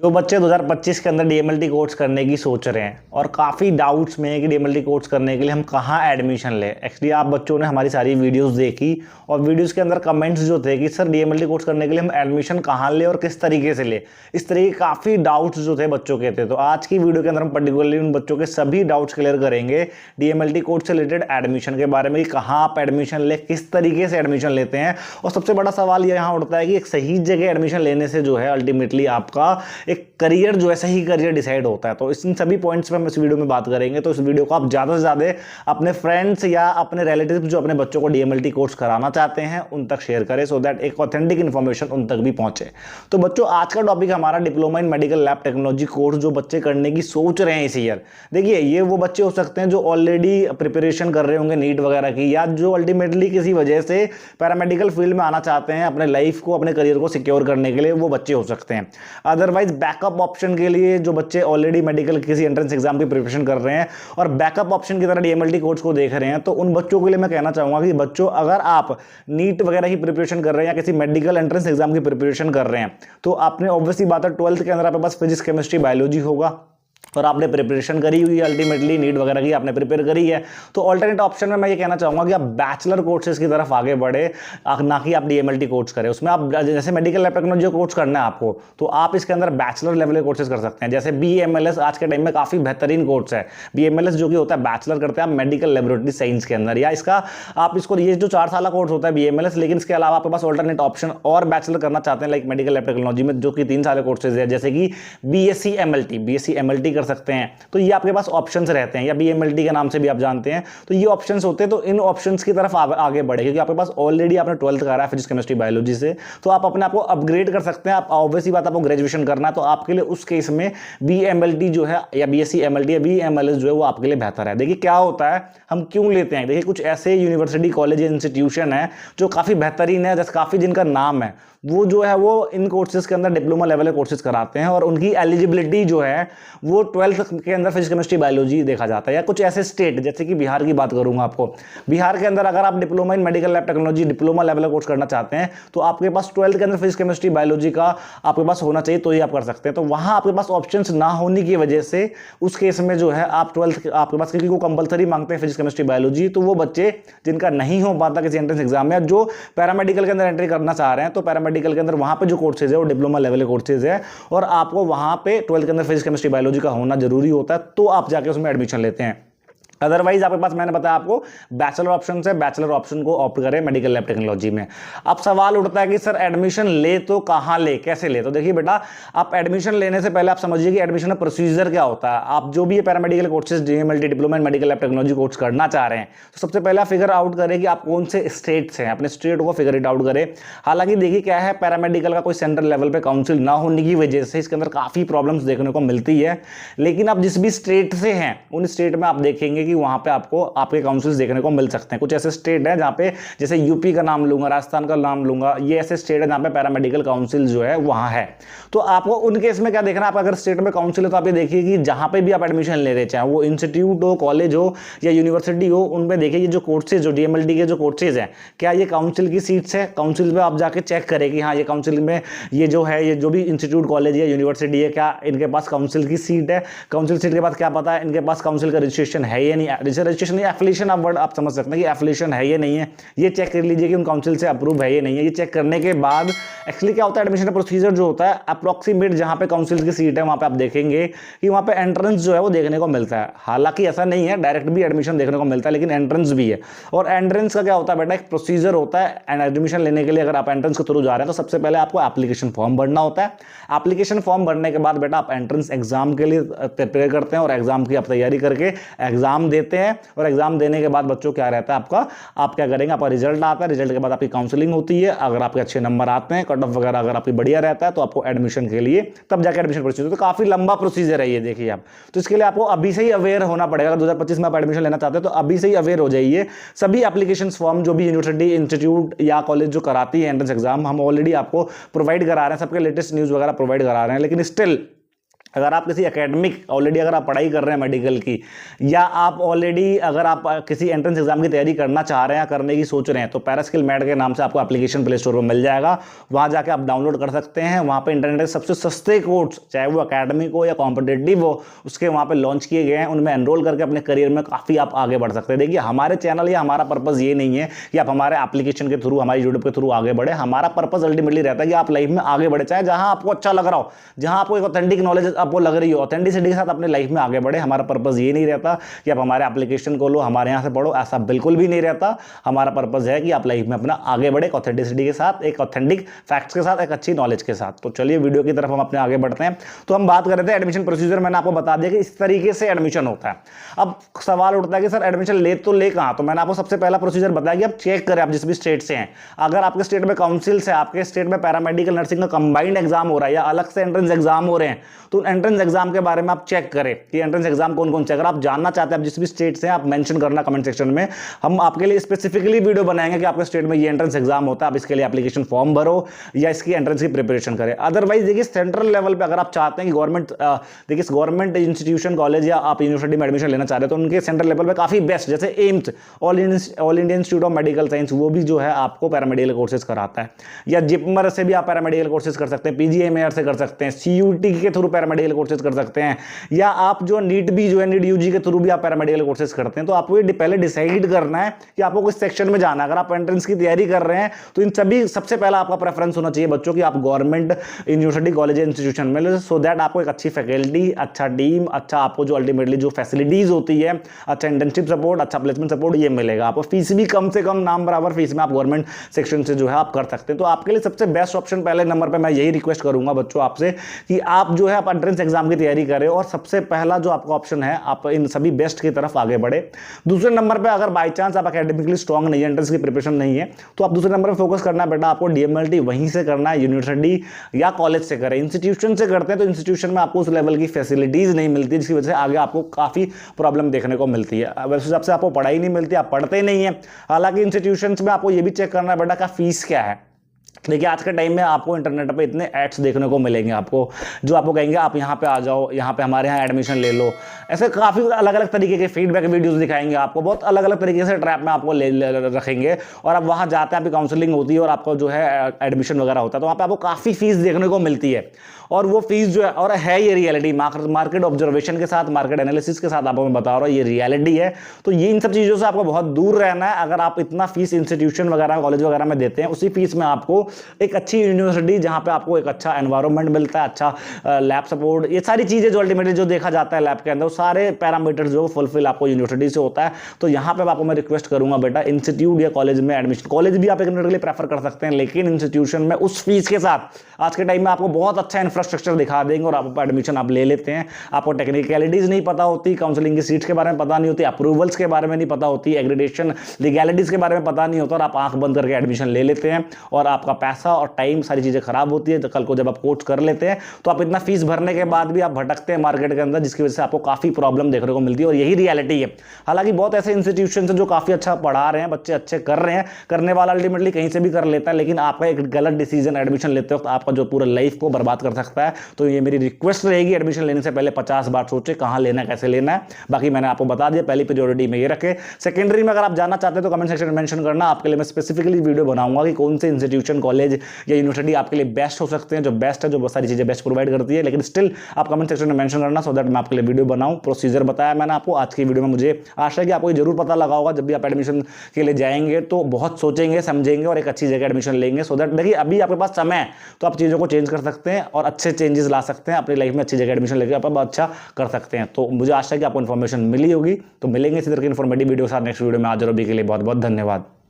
जो बच्चे 2025 के अंदर डीएमएलटी कोर्स करने की सोच रहे हैं और काफ़ी डाउट्स में है कि डीएमएलटी कोर्स करने के लिए हम कहाँ एडमिशन लें। एक्चुअली आप बच्चों ने हमारी सारी वीडियोस देखी और वीडियोस के अंदर कमेंट्स जो थे कि सर डीएमएलटी कोर्स करने के लिए हम एडमिशन कहाँ लें और किस तरीके से लें, इस तरीके के काफ़ी डाउट्स जो थे बच्चों के थे। तो आज की वीडियो के अंदर हम पर्टिकुलरली उन बच्चों के सभी डाउट्स क्लियर करेंगे डीएमएलटी कोर्स से रिलेटेड एडमिशन के बारे में कि कहाँ आप एडमिशन लें, किस तरीके से एडमिशन लेते हैं। और सबसे बड़ा सवाल ये यहाँ उठता है कि एक सही जगह एडमिशन लेने से जो है अल्टीमेटली आपका एक करियर जो है सही करियर डिसाइड होता है। तो इन सभी पॉइंट्स पे हम इस वीडियो में बात करेंगे। तो इस वीडियो को आप ज़्यादा से ज़्यादा अपने फ्रेंड्स या अपने रिलेटिव्स जो अपने बच्चों को डीएमएलटी कोर्स कराना चाहते हैं उन तक शेयर करें, सो दैट एक ऑथेंटिक इन्फॉर्मेशन उन तक भी पहुंचे। तो बच्चों, आज का टॉपिक हमारा diploma in medical lab technology course जो बच्चे करने की सोच रहे हैं इस ईयर। देखिए, ये वो बच्चे हो सकते हैं जो ऑलरेडी प्रिपरेशन कर रहे होंगे नीट वगैरह की, या जो अल्टीमेटली किसी वजह से पैरामेडिकल फील्ड में आना चाहते हैं अपने लाइफ को, अपने करियर को सिक्योर करने के लिए, वो बच्चे हो सकते हैं। अदरवाइज बैकअप ऑप्शन के लिए जो बच्चे ऑलरेडी मेडिकल किसी एंट्रेंस एग्जाम की प्रिपरेशन कर रहे हैं और बैकअप ऑप्शन की तरह डीएमएलटी कोर्स को देख रहे हैं, तो उन बच्चों के लिए मैं कहना चाहूंगा कि बच्चों, अगर आप नीट वगैरह की प्रिपरेशन कर रहे हैं या किसी मेडिकल एंट्रेंस एग्जाम की प्रिपरेशन कर रहे हैं, तो आपने ऑब्वियसली बात है 12th के अंदर आपके पास फिजिक्स, केमिस्ट्री, बायोलॉजी होगा और आपने प्रिपरेशन करी हुई है, अल्टीमेटली नीट वगैरह की आपने प्रिपेयर करी है। तो ऑल्टरनेट ऑप्शन में मैं ये कहना चाहूंगा कि आप बैचलर कोर्सेज की तरफ आगे बढ़े, ना कि आप डीएमएलटी कोर्स करें। उसमें आप जैसे मेडिकल लैब टेक्नोलॉजी कोर्स करना है आपको, तो आप इसके अंदर बैचलर लेवल के कोर्सेज कर सकते हैं। जैसे बीएमएलएस आज के टाइम में काफी बेहतरीन कोर्स है। बीएमएलएस जो कि होता है बैचलर करते हैं आप मेडिकल लेबोरेटरी साइंस के अंदर, या इसका आप इसको, ये जो 4 साल का कोर्स होता है बीएमएलएस, लेकिन इसके अलावा आपके पास ऑल्टरनेट ऑप्शन और बैचलर करना चाहते हैं लाइक मेडिकल लैब टेक्नोलॉजी में, जो कि 3 साल के कोर्सेज है, जैसे कि बीएससी एमएलटी कर सकते हैं। तो ये आपके पास ऑप्शंस रहते हैं, या बीएमएलटी के नाम से भी आप जानते हैं। तो ये ऑप्शंस होते हैं, तो इन ऑप्शंस की तरफ आगे बढ़े, क्योंकि आपके पास ऑलरेडी आपने 12th करा है फिजिक्स, केमिस्ट्री, बायोलॉजी से, तो आप अपने आप को अपग्रेड कर सकते हैं। आप ऑब्वियसली बात, आपको ग्रेजुएशन करना है, तो आपके लिए उस केस में बीएमएलटी जो है या बीएससी एमएलटी या बीएमएलएस जो है वो आपके लिए बेहतर है। देखिए क्या होता है, हम क्यों लेते हैं, देखिए कुछ ऐसे यूनिवर्सिटी, कॉलेज, इंस्टीट्यूशन है जो काफी बेहतरीन है, जैसे काफी जिनका नाम है, वो जो है वो इन कोर्सेज के अंदर डिप्लोमा लेवल के कोर्सेज कराते हैं और उनकी एलिजिबिलिटी जो है वो 12th के अंदर फिजिक्स, केमिस्ट्री, बायोलॉजी देखा जाता है। या कुछ ऐसे स्टेट, जैसे कि बिहार की बात करूंगा आपको, बिहार के अंदर अगर आप diploma in medical lab technology diploma level का कोर्स करना चाहते हैं, तो आपके पास 12th के अंदर फिजिक्स, केमिस्ट्री, बायोलॉजी का आपके पास होना चाहिए, तो ही आप कर सकते हैं। तो वहां आपके पास ऑप्शंस ना होने की वजह से उस केस में जो है आप 12th आपके पास, क्योंकि वो कंपलसरी मांगते हैं फिजिक्स, केमिस्ट्री, बायोलॉजी, तो वो बच्चे जिनका नहीं हो पाता किसी एंट्रेंस एग्जाम में, जो पैरामेडिकल के अंदर एंट्री करना चाह रहे हैं, तो पैरामेडिकल के अंदर वहां पे जो कोर्सेज है वो डिप्लोमा लेवल के कोर्सेज है और आपको वहां पे 12th के अंदर फिजिक्स, केमिस्ट्री, बायोलॉजी का होना जरूरी होता है, तो आप जाके उसमें एडमिशन लेते हैं। अदरवाइज आपके पास, मैंने बताया आपको, बैचलर ऑप्शन है, बैचलर ऑप्शन को ऑप्ट करें मेडिकल लैब टेक्नोलॉजी में। अब सवाल उठता है कि सर एडमिशन ले तो कहां ले, कैसे ले। तो देखिए बेटा, आप एडमिशन लेने से पहले आप समझिए कि एडमिशन का प्रोसीजर क्या होता है। आप जो भी ये paramedical courses, DMLT diploma in medical lab technology course करना चाह रहे हैं, तो सबसे पहले आप फिगर आउट करें कि आप कौन से स्टेट से हैं, अपने स्टेट को फिगर इट आउट करें। हालांकि देखिए क्या है, पैरामेडिकल का कोई सेंट्रल लेवल पे काउंसिल ना होने की वजह से इसके अंदर काफी प्रॉब्लम्स देखने को मिलती है, लेकिन आप जिस भी स्टेट से हैं उन स्टेट में आप देखेंगे कि वहां पे आपको आपके काउंसिल्स देखने को मिल सकते हैं। कुछ ऐसे स्टेट हैं जहां पे, जैसे यूपी का नाम लूंगा, राजस्थान का नाम लूंगा, ये ऐसे स्टेट है जहां पे पैरामेडिकल काउंसिल जो है वहां है। तो आपको उन केस में क्या देखना है, आप अगर स्टेट में काउंसिल है तो आप ये देखिए कि जहां पे भी आप एडमिशन ले रहे, चाहे वो इंस्टीट्यूट हो, कॉलेज हो या यूनिवर्सिटी हो, उनमें देखिए ये जो कोर्सेज, जो डीएमएलटी के जो कोर्सेज हैं, क्या ये काउंसिल की सीट्स है। काउंसिल में आप जाके चेक करें कि हाँ, ये काउंसिल में ये जो है, ये जो भी इंस्टीट्यूट, कॉलेज या यूनिवर्सिटी है, क्या इनके पास काउंसिल की सीट है। काउंसिल सीट के बाद क्या पता है इनके पास काउंसिल का रजिस्ट्रेशन है या नहीं, रजिस्ट्रेशन या एफिलिएशन, आप समझ सकते हैं कि एफिलिएशन है या नहीं है। ये चेक कर लीजिए कि उन काउंसिल से अप्रूव है या नहीं है। ये चेक करने के बाद एक्चुअली क्या होता है, एडमिशन प्रोसीजर जो होता है, अप्रोक्सीमेट जहां पे काउंसिल की सीट है वहां पे आप देखेंगे कि वहां पे एंट्रेंस जो है वो देखने को मिलता है। हालांकि ऐसा नहीं है डायरेक्ट भी एडमिशन देखने को मिलता है, लेकिन एंट्रेंस भी है। और एंट्रेंस का क्या होता है बेटा, एक प्रोसीजर होता है एडमिशन लेने के लिए। अगर आप एंट्रेंस के थ्रू जा रहे हैं तो सबसे पहले आपको एप्लीकेशन फॉर्म भरना होता है। एप्लीकेशन फॉर्म भरने के बाद बेटा आप एंट्रेंस एग्जाम के लिए प्रिपेयर करते हैं और एग्जाम की आप तैयारी करके एग्जाम देते हैं। और एग्जाम देने के बाद बच्चों क्या रहता है आपका, आप क्या करेंगे, आपका रिजल्ट आता है, रिजल्ट के बाद आपकी काउंसलिंग होती है। अगर आपके अच्छे नंबर आते हैं, कट ऑफ वगैरह अगर आपकी बढ़िया रहता है, तो आपको एडमिशन के लिए तब जाकर एडमिशन प्रोसीजर। तो काफी लंबा प्रोसीजर है ये, देखिए आप। तो इसके लिए आपको अभी से ही अवेयर होना पड़ेगा। अगर 2025 में आप एडमिशन लेना चाहते हैं तो अभी से ही अवेयर हो जाइए। सभी एप्लीकेशन फॉर्म जो भी यूनिवर्सिटी, इंस्टीट्यूट या कॉलेज जो कराती है एंट्रेंस एग्जाम, हम ऑलरेडी आपको प्रोवाइड करा रहे हैं, सबके लेटेस्ट न्यूज वगैरह प्रोवाइड करा रहे हैं। लेकिन स्टिल अगर आप किसी एकेडमिक ऑलरेडी अगर आप पढ़ाई कर रहे हैं मेडिकल की, या आप ऑलरेडी अगर आप किसी एंट्रेंस एग्जाम की तैयारी करना चाह रहे हैं, करने की सोच रहे हैं, तो पैरास्किल मैट के नाम से आपको एप्लीकेशन प्ले स्टोर पर मिल जाएगा। वहाँ जाके आप डाउनलोड कर सकते हैं। वहाँ पे इंटरनेट सबसे सस्ते कोर्स, चाहे वो एकेडमिक हो या कॉम्पिटेटिव हो, उसके वहाँ पे लॉन्च किए गए हैं। उनमें एनरोल करके अपने करियर में काफ़ी आप आगे बढ़ सकते हैं। देखिए, हमारे चैनल या हमारा पर्पज़ ये नहीं है कि आप हमारे एप्लीकेशन के थ्रू, हमारी यूट्यूब के थ्रू आगे बढ़े। हमारा पर्पज़ अल्टीमेटली रहता है कि आप लाइफ में आगे बढ़े, चाहे जहाँ आपको अच्छा लग रहा हो, जहाँ आपको एक ऑथेंटिक नॉलेज आपको लग रही हो, ऑथेंटिसिटी के साथ अपने लाइफ में आगे बढ़े। हमारा पर्पस ये नहीं रहता कि आप हमारे एप्लीकेशन को लो, हमारे यहाँ से पढ़ो, ऐसा बिल्कुल भी नहीं रहता। हमारा पर्पस है कि आप लाइफ में अपना आगे बढ़े, ऑथेंटिसिटी के साथ, एक ऑथेंटिक फैक्ट्स के साथ, एक अच्छी नॉलेज के साथ। तो चलिए वीडियो की तरफ हम अपने आगे बढ़ते हैं। तो हम बात कर रहे थे एडमिशन प्रोसीजर। मैंने आपको बता दिया कि इस तरीके से एडमिशन होता है। अब सवाल उठता है कि सर एडमिशन ले तो ले कहाँ? तो मैंने आपको सबसे पहला प्रोसीजर बताया कि आप चेक करें, आप जिस भी स्टेट से हैं। अगर आपके स्टेट में काउंसिल से, आपके स्टेट में पैरामेडिकल नर्सिंग का कंबाइंड एग्जाम हो रहा है या अलग से एंट्रेंस एग्जाम हो रहे हैं, तो एंट्रेंस एग्जाम के बारे में आप चेक करें कि एंट्रेंस एग्जाम कौन कौन से। अगर आप जानना चाहते हैं, आप जिस भी स्टेट से हैं, आप मेंशन करना कमेंट सेक्शन में। हम आपके लिए स्पेसिफिकली वीडियो बनाएंगे कि आपके स्टेट में ये एंट्रेंस एग्जाम होता है, आप इसके लिए एप्लीकेशन फॉर्म भरो या इसकी एंट्रेंस की प्रिपरेशन करें। अदरवाइज देखिए, सेंट्रल लेवल पे अगर आप चाहते हैं कि गवर्नमेंट इंस्टीट्यूशन, कॉलेज या आप यूनिवर्सिटी में एडमिशन लेना चाह रहे हैं, तो उनके सेंट्रल लेवल पे काफी बेस्ट, जैसे AIIMS, all India institute of medical science, वो भी जो है आपको पैरामेडिकल कोर्सेज कराता है। या जिपमर से भी आप पैरामेडिकल कोर्सेज कर सकते हैं, पीजीएमआर से कर सकते हैं, सीयूटी के थ्रू पैरामेडिकल कोर्सेज कर सकते हैं, या आप जो नीट भी जो है, नीट यूजी के थ्रू भी आप पैरामेडिकल कोर्सेज करते हैं। तो आपको ये पहले डिसाइड करना है कि आपको किस सेक्शन में जाना है। अगर आप एंट्रेंस की तैयारी कर रहे हैं, तो इन सभी सबसे पहला आपका प्रेफरेंस होना चाहिए बच्चों की आप गवर्नमेंट यूनिवर्सिटी, कॉलेज, इंस्टीट्यूशन में, सो दैट आपको एक अच्छी फैकल्टी, अच्छा टीम, अच्छा आपको जो अल्टीमेटली जो फैसिलिटीज होती है, अच्छा इंटर्नशिप सपोर्ट, अच्छा प्लेसमेंट सपोर्ट, ये मिलेगा। आपको फीस भी कम से कम नाम बराबर फीस में आप गवर्नमेंट सेक्शन से जो है आप कर सकते हैं। तो आपके लिए सबसे बेस्ट ऑप्शन पहले नंबर पर मैं यही रिक्वेस्ट करूंगा बच्चों आपसे कि आप जो है आप एंट्रेंस एग्जाम की तैयारी करें, और सबसे पहला जो आपका ऑप्शन है, आप इन सभी बेस्ट की तरफ आगे बढ़े। दूसरे नंबर पे अगर बाय चांस आप एकेडमिकली स्ट्रांग नहीं है, एंट्रेंस की प्रिपरेशन नहीं है, तो आप दूसरे नंबर पे फोकस करना है बेटा, आपको डीएमएलटी वहीं से करना है, यूनिवर्सिटी या कॉलेज से करें। इंस्टीट्यूशन से करते हैं तो इंस्टीट्यूशन में आपको उस लेवल की फैसिलिटीज नहीं मिलती, जिसकी वजह से आगे आपको काफी प्रॉब्लम देखने को मिलती है। वैसे हिसाब से आपको पढ़ाई नहीं मिलती, आप पढ़ते नहीं है। हालांकि इंस्टीट्यूशन में आपको यह भी चेक करना है बेटा का फीस क्या है। देखिए, आज के टाइम में आपको इंटरनेट पे इतने एड्स देखने को मिलेंगे आपको, जो आपको कहेंगे आप यहाँ पे आ जाओ, यहाँ पे हमारे यहाँ एडमिशन ले लो। ऐसे काफ़ी अलग अलग तरीके के फीडबैक वीडियोस दिखाएंगे आपको, बहुत अलग अलग तरीके से ट्रैप में आपको ले रखेंगे। और अब वहाँ जाते हैं, आपकी काउंसलिंग होती है और आपको जो है एडमिशन वगैरह होता है, तो वहाँ पे आपको काफ़ी फीस देखने को मिलती है। और वो फीस जो है, और है ये रियलिटी, मार्केट ऑब्जर्वेशन के साथ, मार्केट एनालिसिस के साथ आपको मैं बता रहा हूँ, ये रियलिटी है। तो ये इन सब चीज़ों से आपको बहुत दूर रहना है। अगर आप इतना फीस इंस्टीट्यूशन वगैरह, कॉलेज वगैरह में देते हैं, उसी फीस में आपको एक अच्छी यूनिवर्सिटी जहाँ पे आपको एक अच्छा एनवायरनमेंट मिलता है, अच्छा लैब सपोर्ट, ये सारी चीज़ें जो अल्टीमेटली जो देखा जाता है लैब के अंदर, सारे पैरामीटर्स जो फुलफिल आपको यूनिवर्सिटी से होता है। तो यहाँ पे आपको मैं रिक्वेस्ट करूँगा बेटा, इंस्टीट्यूट या कॉलेज में एडमिशन, कॉलेज भी आप एक मिनट के लिए प्रेफर कर सकते हैं, लेकिन इंस्टीट्यूशन में उस फीस के साथ आज के टाइम में आपको बहुत अच्छा इंफ्रास्ट्रक्चर दिखा देंगे और आप एडमिशन आप ले लेते हैं। आपको टेक्निकलिटीज नहीं पता होती, काउंसलिंग की सीट्स के बारे में पता नहीं होती, अप्रूवल्स के बारे में नहीं पता होती, एग्रीडेशन लीगैलिटीज के बारे में पता नहीं होता, और आप आंख बंद करके एडमिशन ले लेते हैं और आपका पैसा और टाइम सारी चीज़ें खराब होती है। तो कल को जब आप कोर्स कर लेते हैं, तो आप इतना फीस भरने के बाद भी आप भटकते हैं मार्केट के अंदर, जिसकी वजह से आपको काफ़ी प्रॉब्लम देखने को मिलती है, और यही रियलिटी है। हालांकि बहुत ऐसे इंस्टीट्यूशन हैं जो काफ़ी अच्छा पढ़ा रहे हैं, बच्चे अच्छे कर रहे हैं, करने वाला अल्टीमेटली कहीं से भी कर लेता है, लेकिन आपका एक गलत डिसीजन एडमिशन लेते वक्त आपका जो पूरा लाइफ को बर्बाद कर सकता है। तो ये मेरी रिक्वेस्ट रहेगी, एडमिशन लेने से पहले 50 बार सोचे कहाँ लेना है, कैसे लेना है। बाकी मैंने आपको बता दिया, पहली प्रायोरिटी में ये रखे। सेकेंडरी में अगर आप जानना चाहते हैं तो कमेंट सेक्शन में मेंशन करना, आपके लिए मैं स्पेसिफिकली वीडियो बनाऊंगा कि कौन से इंस्टीट्यूशन, कॉलेज या यूनिवर्सिटी आपके लिए बेस्ट हो सकते हैं, जो बेस्ट है, जो बहुत सारी चीजें बेस्ट प्रोवाइड करती है। लेकिन स्टिल आप कमेंट सेक्शन में मेंशन करना, सो दैट मैं आपके लिए वीडियो बनाऊं। प्रोसीजर बताया मैंने आपको आज की वीडियो में। मुझे आशा है कि आपको जरूर पता लगा होगा, जब भी आप एडमिशन के लिए जाएंगे तो बहुत सोचेंगे, समझेंगे और एक अच्छी जगह एडमिशन लेंगे। सो दैट देखिए, अभी आपके पास समय है तो आप चीज़ों को चेंज कर सकते हैं और अच्छे चेंजेस ला सकते हैं अपनी लाइफ में, अच्छी जगह एडमिशन लेकर आप अच्छा कर सकते हैं। तो मुझे आशा है कि आपको इन्फॉर्मेशन मिली होगी। तो मिलेंगे इसी तरह की इन्फॉर्मेटिव वीडियो के साथ नेक्स्ट वीडियो में। आज और अभी के लिए बहुत बहुत धन्यवाद।